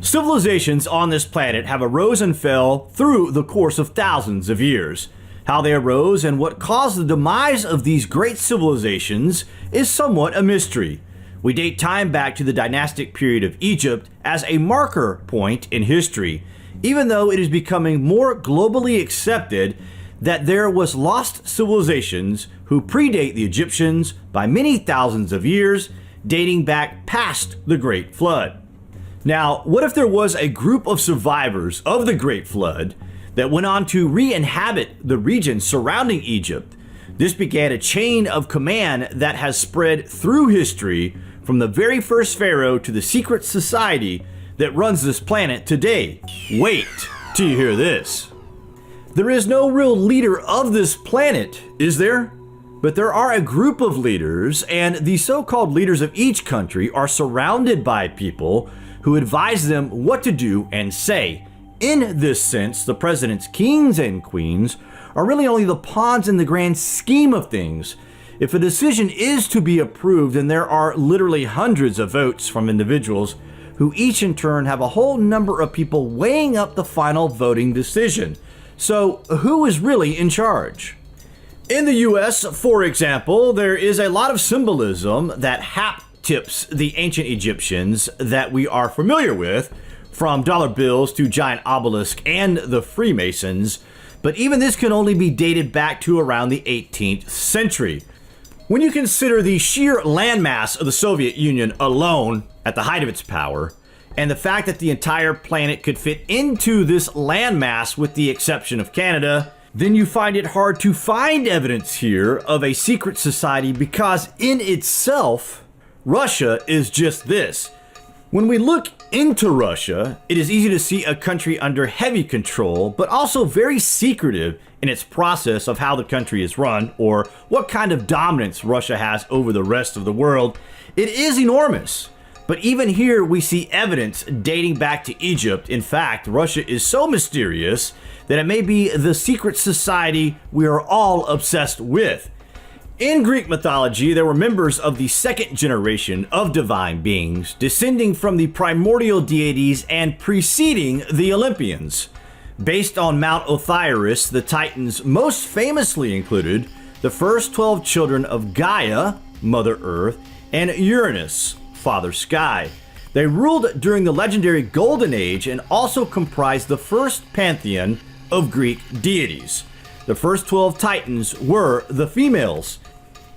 Civilizations on this planet have arose and fell through the course of thousands of years. How they arose and what caused the demise of these great civilizations is somewhat a mystery. We date time back to the dynastic period of Egypt as a marker point in history, even though it is becoming more globally accepted that there was lost civilizations who predate the Egyptians by many thousands of years, dating back past the Great Flood. Now, what if there was a group of survivors of the Great Flood that went on to re-inhabit the region surrounding Egypt? This began a chain of command that has spread through history from the very first pharaoh to the secret society that runs this planet today. Wait till you hear this. There is no real leader of this planet, is there? But there are a group of leaders, and the so-called leaders of each country are surrounded by people who advise them what to do and say. In this sense, the president's kings and queens are really only the pawns in the grand scheme of things. If a decision is to be approved, then there are literally hundreds of votes from individuals who each in turn have a whole number of people weighing up the final voting decision. So who is really in charge? In the US, for example, there is a lot of symbolism that tips the ancient Egyptians that we are familiar with, from dollar bills to giant obelisk and the Freemasons, but even this can only be dated back to around the 18th century. When you consider the sheer landmass of the Soviet Union alone at the height of its power, and the fact that the entire planet could fit into this landmass with the exception of Canada, then you find it hard to find evidence here of a secret society because in itself, Russia is just this. When we look into Russia, it is easy to see a country under heavy control, but also very secretive in its process of how the country is run or what kind of dominance Russia has over the rest of the world. It is enormous. But even here we see evidence dating back to Egypt. In fact, Russia is so mysterious that it may be the secret society we are all obsessed with. In Greek mythology, there were members of the second generation of divine beings, descending from the primordial deities and preceding the Olympians. Based on Mount Osiris, the Titans most famously included the first 12 children of Gaia, Mother Earth, and Uranus, Father Sky. They ruled during the legendary Golden Age and also comprised the first pantheon of Greek deities. The first 12 Titans were the females.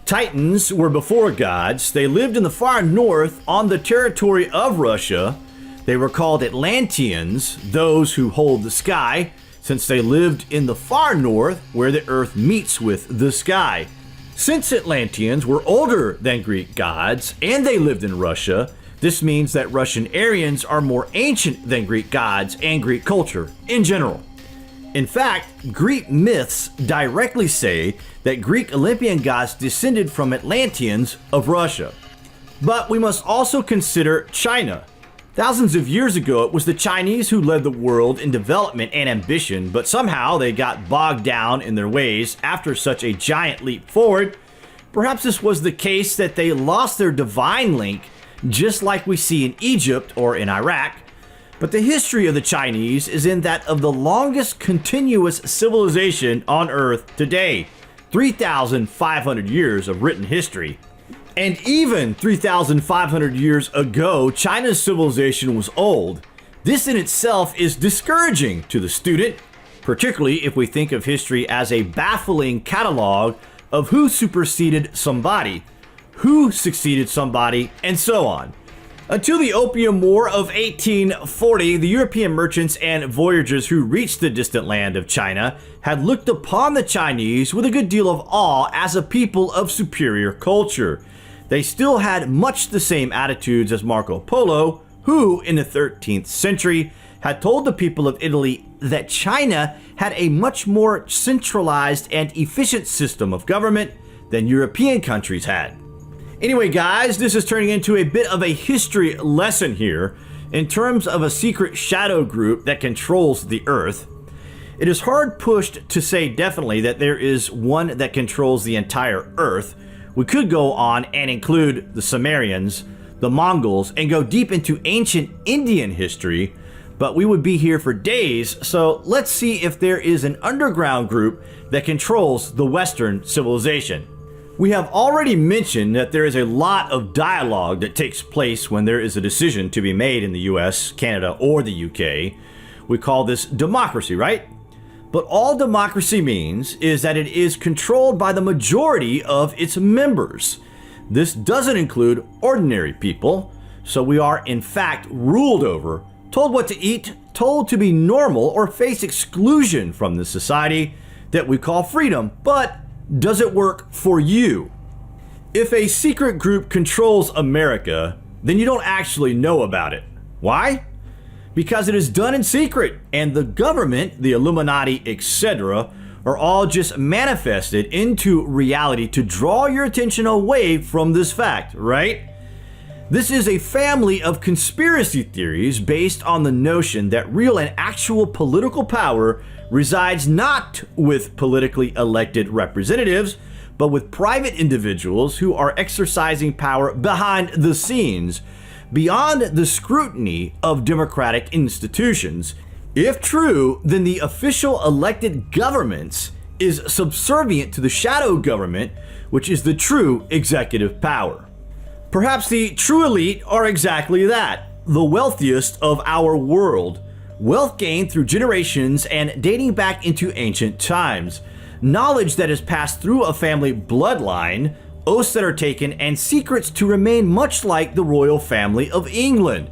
Titans were before gods. They lived in the far north on the territory of Russia. They were called Atlanteans, those who hold the sky, since they lived in the far north where the earth meets with the sky. Since Atlanteans were older than Greek gods and they lived in Russia, this means that Russian Aryans are more ancient than Greek gods and Greek culture in general. In fact, Greek myths directly say that Greek Olympian gods descended from Atlanteans of Russia. But we must also consider China. Thousands of years ago, it was the Chinese who led the world in development and ambition, but somehow they got bogged down in their ways after such a giant leap forward. Perhaps this was the case that they lost their divine link, just like we see in Egypt or in Iraq. But the history of the Chinese is in that of the longest continuous civilization on Earth today, 3,500 years of written history. And even 3,500 years ago, China's civilization was old. This in itself is discouraging to the student, particularly if we think of history as a baffling catalog of who superseded somebody, who succeeded somebody, and so on. Until the Opium War of 1840, the European merchants and voyagers who reached the distant land of China had looked upon the Chinese with a good deal of awe as a people of superior culture. They still had much the same attitudes as Marco Polo, who, in the 13th century, had told the people of Italy that China had a much more centralized and efficient system of government than European countries had. Anyway, guys, this is turning into a bit of a history lesson here in terms of a secret shadow group that controls the Earth. It is hard pushed to say definitely that there is one that controls the entire Earth. We could go on and include the Sumerians, the Mongols, and go deep into ancient Indian history, but we would be here for days, so let's see if there is an underground group that controls the Western civilization. We have already mentioned that there is a lot of dialogue that takes place when there is a decision to be made in the US, Canada, or the UK. We call this democracy, right? But all democracy means is that it is controlled by the majority of its members. This doesn't include ordinary people, so we are in fact ruled over, told what to eat, told to be normal, or face exclusion from the society that we call freedom. But does it work for you? If a secret group controls America, then you don't actually know about it. Why? Because it is done in secret, and the government, the Illuminati, etc., are all just manifested into reality to draw your attention away from this fact, right? This is a family of conspiracy theories based on the notion that real and actual political power resides not with politically elected representatives, but with private individuals who are exercising power behind the scenes, beyond the scrutiny of democratic institutions. If true, then the official elected governments is subservient to the shadow government, which is the true executive power. Perhaps the true elite are exactly that, the wealthiest of our world. Wealth gained through generations and dating back into ancient times. Knowledge that is passed through a family bloodline, oaths that are taken, and secrets to remain much like the royal family of England.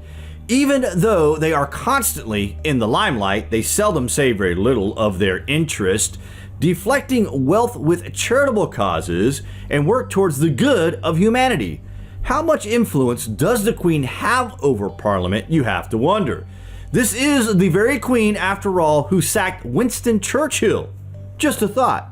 Even though they are constantly in the limelight, they seldom say very little of their interest, deflecting wealth with charitable causes and work towards the good of humanity. How much influence does the Queen have over Parliament, you have to wonder. This is the very Queen, after all, who sacked Winston Churchill. Just a thought.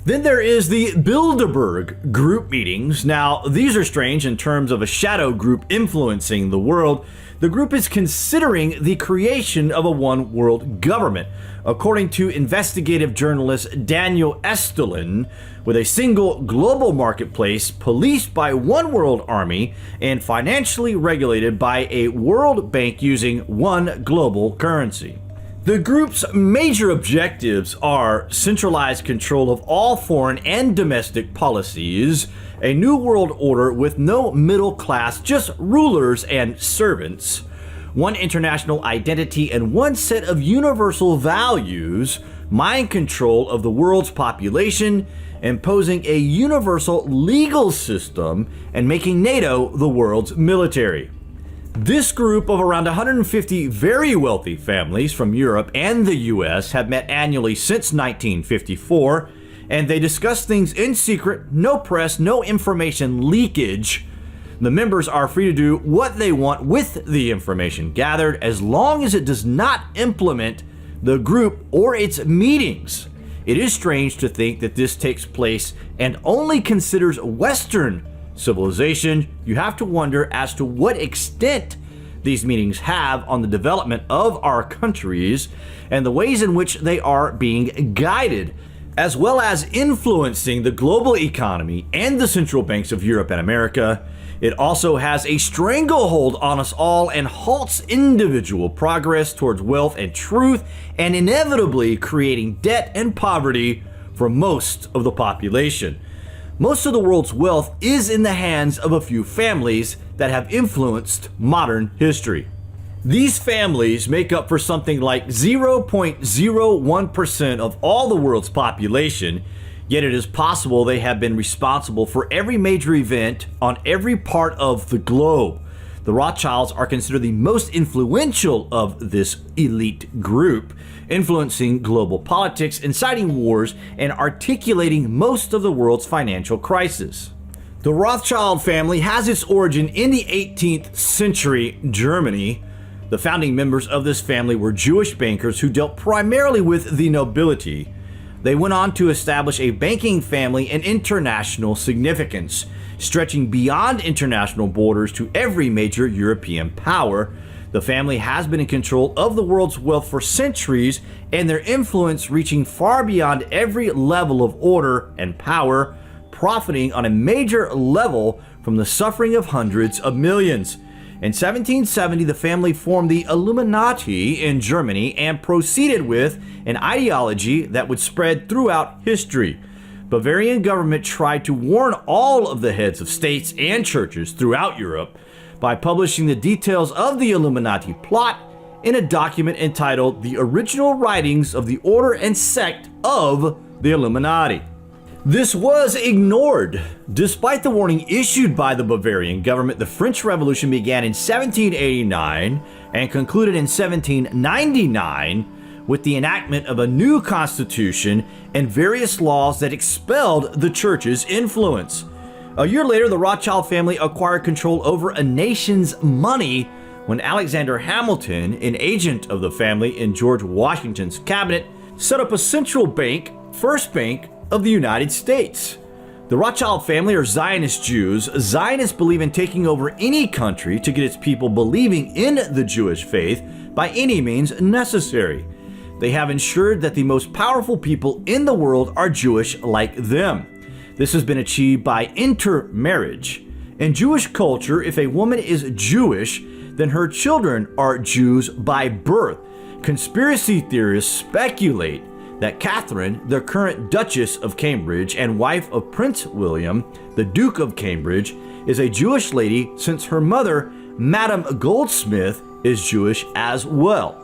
Then there is the Bilderberg group meetings. Now, these are strange in terms of a shadow group influencing the world. The group is considering the creation of a one world government, according to investigative journalist Daniel Estulin, with a single global marketplace policed by one world army and financially regulated by a World Bank using one global currency. The group's major objectives are centralized control of all foreign and domestic policies, a new world order with no middle class, just rulers and servants, one international identity and one set of universal values, mind control of the world's population, imposing a universal legal system, and making NATO the world's military. This group of around 150 very wealthy families from Europe and the US have met annually since 1954, and they discuss things in secret, no press, no information leakage. The members are free to do what they want with the information gathered as long as it does not implement the group or its meetings. It is strange to think that this takes place and only considers Western civilization. You have to wonder as to what extent these meetings have on the development of our countries and the ways in which they are being guided, as well as influencing the global economy and the central banks of Europe and America. It also has a stranglehold on us all and halts individual progress towards wealth and truth, and inevitably creating debt and poverty for most of the population. Most of the world's wealth is in the hands of a few families that have influenced modern history. These families make up for something like 0.01% of all the world's population, yet it is possible they have been responsible for every major event on every part of the globe. The Rothschilds are considered the most influential of this elite group, influencing global politics, inciting wars, and articulating most of the world's financial crisis. The Rothschild family has its origin in the 18th century Germany. The founding members of this family were Jewish bankers who dealt primarily with the nobility. They went on to establish a banking family and international significance, stretching beyond international borders to every major European power. The family has been in control of the world's wealth for centuries, and their influence reaching far beyond every level of order and power, profiting on a major level from the suffering of hundreds of millions. In 1770, the family formed the Illuminati in Germany and proceeded with an ideology that would spread throughout history. Bavarian government tried to warn all of the heads of states and churches throughout Europe by publishing the details of the Illuminati plot in a document entitled The Original Writings of the Order and Sect of the Illuminati. This was ignored. Despite the warning issued by the Bavarian government, the French Revolution began in 1789 and concluded in 1799 with the enactment of a new constitution and various laws that expelled the church's influence. A year later, the Rothschild family acquired control over a nation's money when Alexander Hamilton, an agent of the family in George Washington's cabinet, set up a central bank, First Bank of the United States. The Rothschild family are Zionist Jews. Zionists believe in taking over any country to get its people believing in the Jewish faith by any means necessary. They have ensured that the most powerful people in the world are Jewish like them. This has been achieved by intermarriage. In Jewish culture, if a woman is Jewish, then her children are Jews by birth. Conspiracy theorists speculate that Catherine, the current Duchess of Cambridge and wife of Prince William, the Duke of Cambridge, is a Jewish lady since her mother, Madame Goldsmith, is Jewish as well.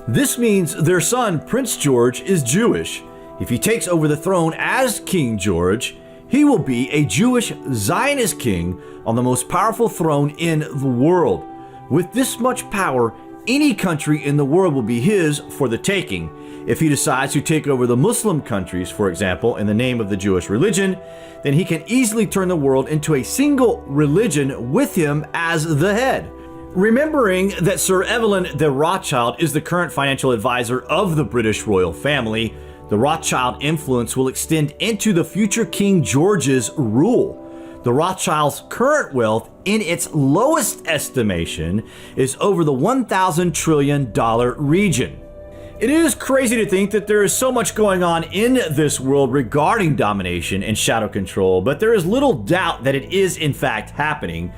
This means their son, Prince George, is Jewish. If he takes over the throne as King George, he will be a Jewish Zionist king on the most powerful throne in the world. With this much power, any country in the world will be his for the taking. If he decides to take over the Muslim countries, for example, in the name of the Jewish religion, then he can easily turn the world into a single religion with him as the head. Remembering that Sir Evelyn de Rothschild is the current financial advisor of the British royal family, the Rothschild influence will extend into the future King George's rule. The Rothschilds' current wealth, in its lowest estimation, is over the $1,000 trillion region. It is crazy to think that there is so much going on in this world regarding domination and shadow control, but there is little doubt that it is in fact happening.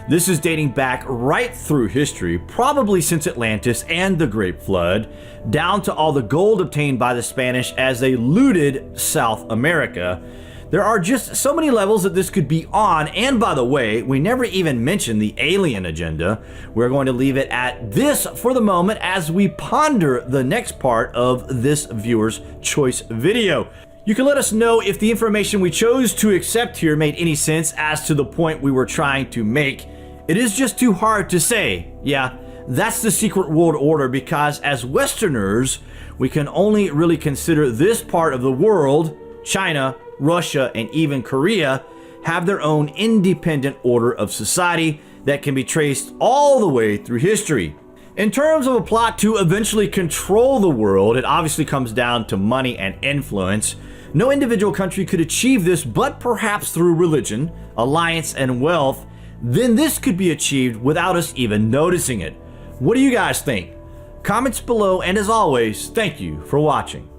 This is dating back right through history, probably since Atlantis and the Great Flood, down to all the gold obtained by the Spanish as they looted South America. There are just so many levels that this could be on, and by the way, we never even mentioned the alien agenda. We're going to leave it at this for the moment as we ponder the next part of this viewer's choice video. You can let us know if the information we chose to accept here made any sense as to the point we were trying to make. It is just too hard to say. Yeah, that's the secret world order, because as Westerners, we can only really consider this part of the world, China, Russia, and even Korea, have their own independent order of society that can be traced all the way through history. In terms of a plot to eventually control the world, it obviously comes down to money and influence. No individual country could achieve this, but perhaps through religion, alliance, and wealth, then this could be achieved without us even noticing it. What do you guys think? Comments below, and as always, thank you for watching.